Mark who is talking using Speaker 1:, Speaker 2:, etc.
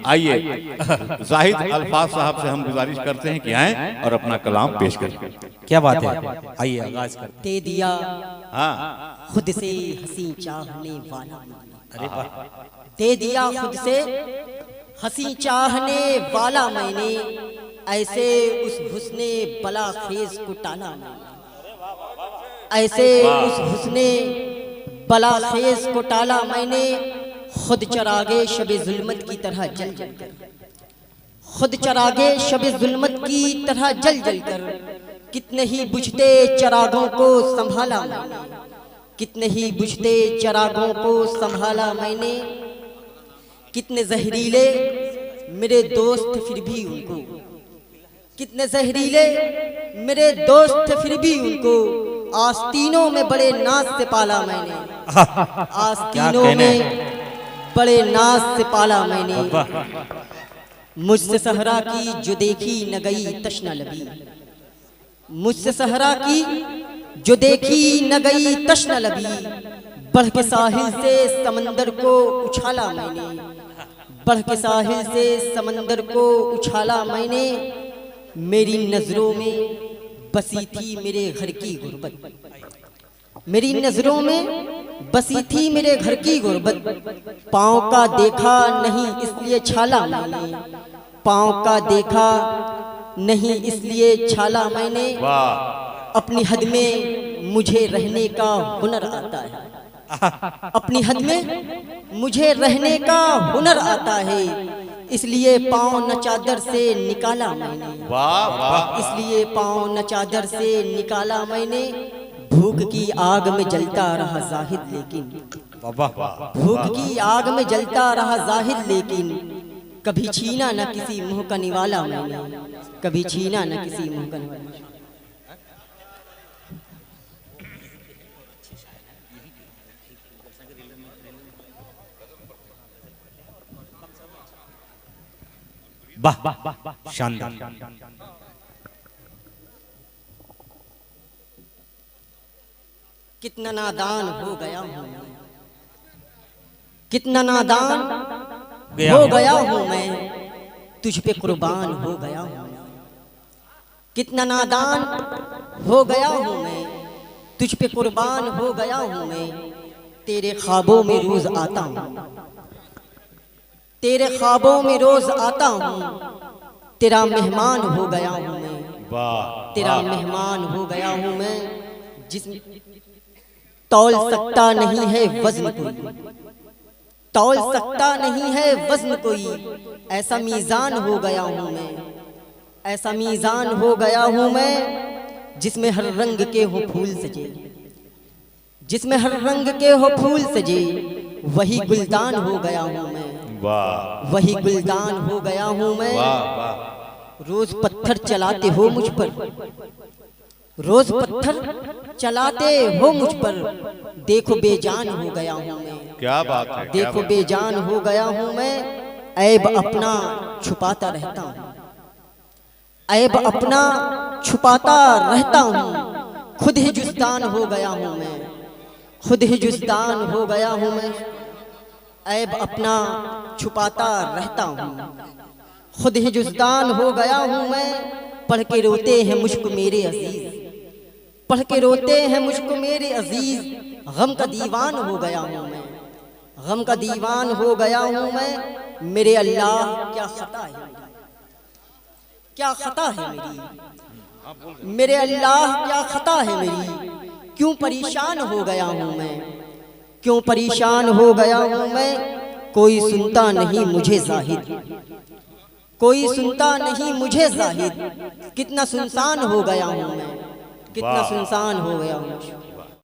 Speaker 1: आइए जाहिद अल्फाज साहब से हम गुजारिश करते हैं कि आएं और अपना कलाम पेश करें।
Speaker 2: क्या बात है, आइए आगाज करते।
Speaker 3: दे दिया
Speaker 1: हाँ
Speaker 3: खुद से हंसी चाहने वाला,
Speaker 2: अरे वाह,
Speaker 3: दे दिया खुद से हंसी चाहने वाला मैंने, ऐसे उस हुस्ने बला खेज को टाला मैंने, ऐसे उस हुस्ने बला खेज को टाला मैंने, खुद चरागे शबे जुल्मत की तरह जल जल कर, खुद चरागे शबे जुल्मत की तरह जल जल कर, कितने ही बुझते चरागों को संभाला मैंने, कितने ही बुझते चरागों को संभाला मैंने, कितने जहरीले मेरे दोस्त फिर भी उनको, कितने जहरीले मेरे दोस्त फिर भी उनको, आस्तीनों में बड़े नाज से पाला मैंने, आस्तीनों में बड़े नाज से पाला मैंने, मुझसे सहरा की जो देखी न गई तश्ना लबी, मुझसे सहरा की जो देखी न गई तश्ना लबी, बढ़ के साहिल से समंदर को उछाला मैंने, बढ़ के साहिल से समंदर को उछाला मैंने, मेरी नजरों में बसी थी मेरे घर की गुर्बत, मेरी नजरों में बसी थी मेरे घर की गुर्बत, पाँव का देखा नहीं इसलिए छाला मैंने, पाँव का देखा नहीं इसलिए छाला मैंने, अपनी हद में मुझे रहने का हुनर आता है, अपनी हद में मुझे रहने का हुनर आता है, इसलिए पाँव न चादर से निकाला मैंने, इसलिए पाँव न चादर से निकाला मैंने, भूख की आग में जलता रहा जाहिद लेकिन, भूख की आग में जलता रहा जाहिद लेकिन, कभी छीना न किसी मुंह का निवाला मैंने, कभी छीना न किसी मुंह का निवाला।
Speaker 2: वाह, शानदार।
Speaker 3: कितना नादान हो गया हूँ, कितना नादान हो गया हूँ मैं, तुझ पे कुर्बान हो गया हूँ, कितना नादान हो गया हूँ मैं, तुझ पे कुर्बान हो गया हूँ मैं, तेरे ख्वाबों में रोज आता हूँ, तेरे ख्वाबों में रोज आता हूँ, तेरा मेहमान हो गया हूँ मैं, तेरा मेहमान हो गया हूँ मैं, जिसमें तौल सकता नहीं है वज़्न कोई, तौल सकता नहीं है वज़्न कोई, ऐसा मीज़ान हो गया हूँ मैं, ऐसा मीज़ान हो गया हूँ मैं, जिसमें हर रंग के हो फूल सजे, जिसमें हर रंग के हो फूल सजे, वही गुलदान हो गया हूँ मैं, वही गुलदान हो गया हूँ मैं, रोज पत्थर चलाते हो मुझ पर, रोज पत्थर चलाते हो मुझ पर, देखो बेजान हो गया हूँ मैं,
Speaker 1: क्या बात है,
Speaker 3: देखो बेजान हो गया हूँ मैं, ऐब अपना छुपाता रहता हूँ, ऐब अपना छुपाता रहता हूँ, खुद ही जुस्तान हो गया हूँ मैं, खुद ही जुस्तान हो गया हूँ मैं, ऐब अपना छुपाता रहता हूँ, खुद ही जुस्तान हो गया हूँ मैं, पढ़ के रोते हैं मुझको मेरे अजीज, पढ़ के रोते हैं मुझको मेरे अजीज, गम का दीवान हो गया हूँ मैं, गम का दीवान हो गया हूँ मैं, मेरे अल्लाह क्या खता है, क्या खता है मेरी, मेरे अल्लाह क्या खता है मेरी, क्यों परेशान हो गया हूँ मैं, क्यों परेशान हो गया हूँ मैं, कोई सुनता नहीं मुझे जाहिद, कोई सुनता नहीं मुझे जाहिद, कितना सुनसान हो गया हूँ मैं, कितना सुनसान हो गया हूँ।